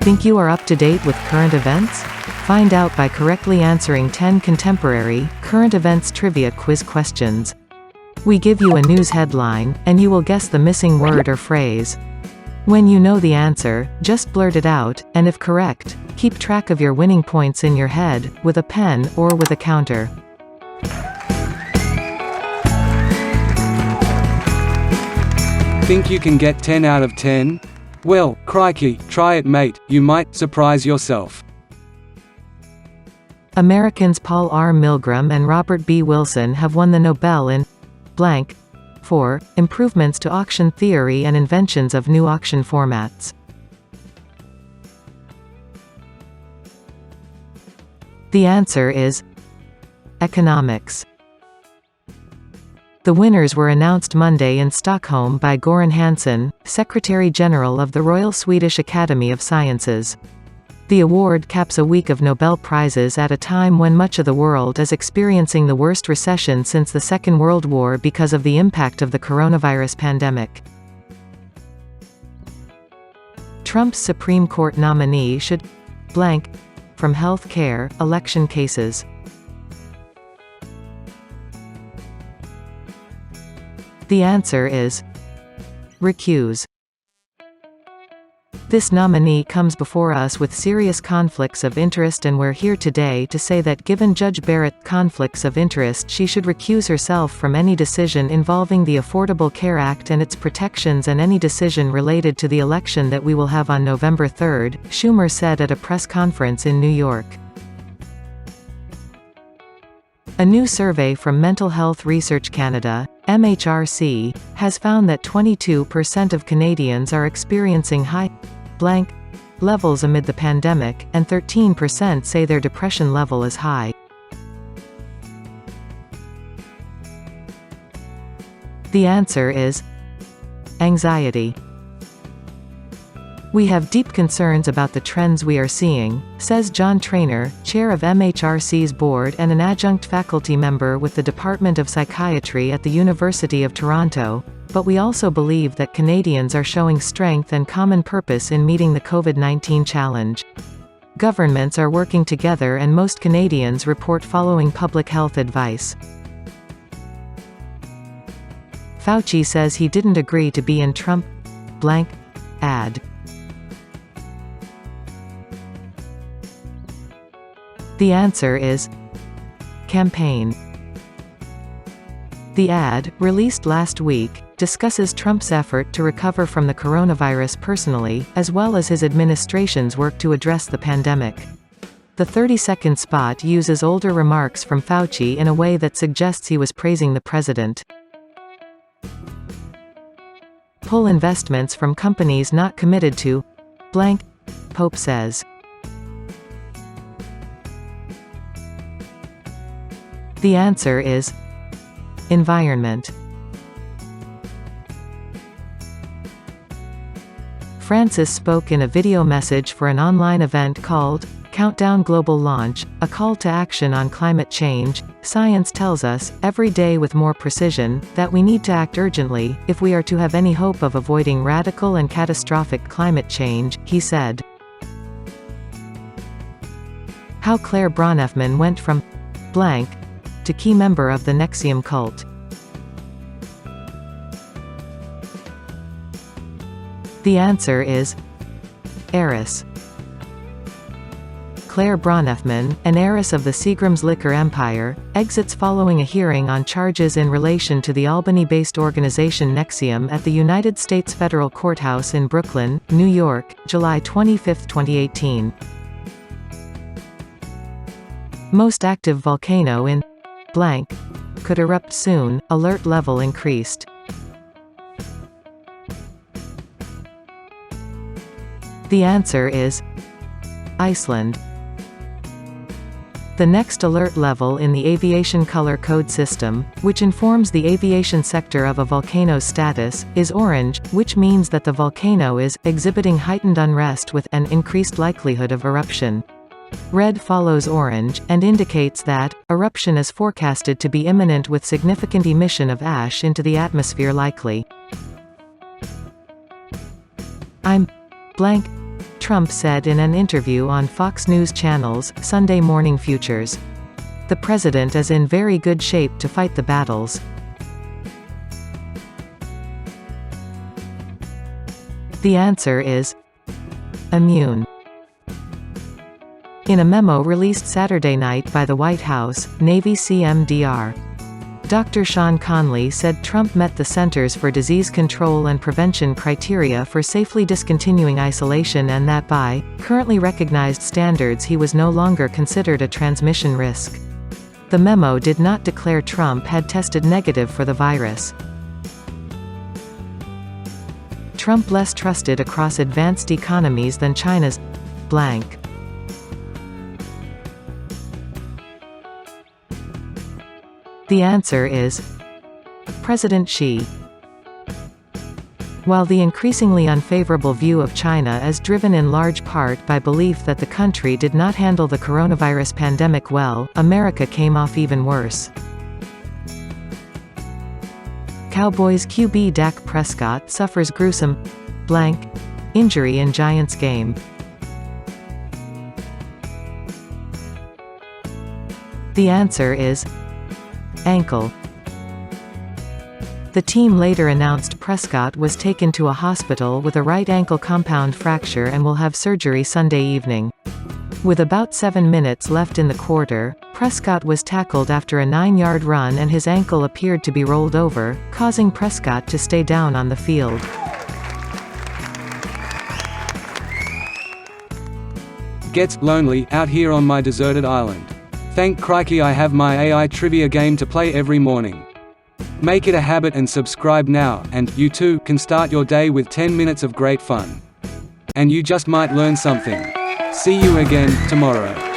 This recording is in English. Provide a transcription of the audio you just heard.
Think you are up to date with current events? Find out by correctly answering 10 contemporary, current events trivia quiz questions. We give you a news headline, and you will guess the missing word or phrase. When you know the answer, just blurt it out, and if correct, keep track of your winning points in your head, with a pen, or with a counter. Think you can get 10 out of 10? Well, crikey, try it mate, you might surprise yourself. Americans Paul R. Milgram and Robert B. Wilson have won the Nobel in blank for improvements to auction theory and inventions of new auction formats. The answer is economics. The winners were announced Monday in Stockholm by Göran Hansson, Secretary-General of the Royal Swedish Academy of Sciences. The award caps a week of Nobel Prizes at a time when much of the world is experiencing the worst recession since the Second World War because of the impact of the coronavirus pandemic. Trump's Supreme Court nominee should blank from health care, election cases. The answer is recuse. This nominee comes before us with serious conflicts of interest, and we're here today to say that given Judge Barrett's conflicts of interest, she should recuse herself from any decision involving the Affordable Care Act and its protections and any decision related to the election that we will have on November 3, Schumer said at a press conference in New York. A new survey from Mental Health Research Canada, MHRC, has found that 22% of Canadians are experiencing high blank levels amid the pandemic, and 13% say their depression level is high. The answer is anxiety. We have deep concerns about the trends we are seeing, says John Traynor, chair of MHRC's board and an adjunct faculty member with the Department of Psychiatry at the University of Toronto, but we also believe that Canadians are showing strength and common purpose in meeting the COVID-19 challenge. Governments are working together and most Canadians report following public health advice. Fauci says he didn't agree to be in Trump blank ad. The answer is campaign. The ad, released last week, discusses Trump's effort to recover from the coronavirus personally, as well as his administration's work to address the pandemic. The 30-second spot uses older remarks from Fauci in a way that suggests he was praising the president. Pull investments from companies not committed to blank, Pope says. The answer is environment. Francis spoke in a video message for an online event called Countdown Global Launch, a call to action on climate change. Science tells us, every day with more precision, that we need to act urgently, if we are to have any hope of avoiding radical and catastrophic climate change, he said. How Claire Bronfman went from blank to key member of the NXIVM cult. The answer is heiress. Claire Bronfman, an heiress of the Seagram's liquor empire, exits following a hearing on charges in relation to the Albany-based organization NXIVM at the United States Federal Courthouse in Brooklyn, New York, July 25, 2018. Most active volcano in blank could erupt soon, alert level increased. The answer is Iceland. The next alert level in the aviation color code system, which informs the aviation sector of a volcano's status, is orange, which means that the volcano is exhibiting heightened unrest with an increased likelihood of eruption. Red follows orange, and indicates that eruption is forecasted to be imminent with significant emission of ash into the atmosphere likely. I'm blank Trump said in an interview on Fox News Channel's Sunday Morning Futures. The president is in very good shape to fight the battles. The answer is immune. In a memo released Saturday night by the White House, Navy CMDR, Dr. Sean Conley said Trump met the Centers for Disease Control and Prevention criteria for safely discontinuing isolation and that by currently recognized standards he was no longer considered a transmission risk. The memo did not declare Trump had tested negative for the virus. Trump less trusted across advanced economies than China's blank. The answer is President Xi. While the increasingly unfavorable view of China is driven in large part by belief that the country did not handle the coronavirus pandemic well, America came off even worse. Cowboys QB Dak Prescott suffers gruesome blank injury in Giants game. The answer is ankle. The team later announced Prescott was taken to a hospital with a right ankle compound fracture and will have surgery Sunday evening. With about 7 minutes left in the quarter, Prescott was tackled after a 9-yard run and his ankle appeared to be rolled over, causing Prescott to stay down on the field. Gets lonely out here on my deserted island. Thank crikey I have my AiTrivia game to play every morning. Make it a habit and subscribe now, and you too can start your day with 10 minutes of great fun. And you just might learn something. See you again tomorrow.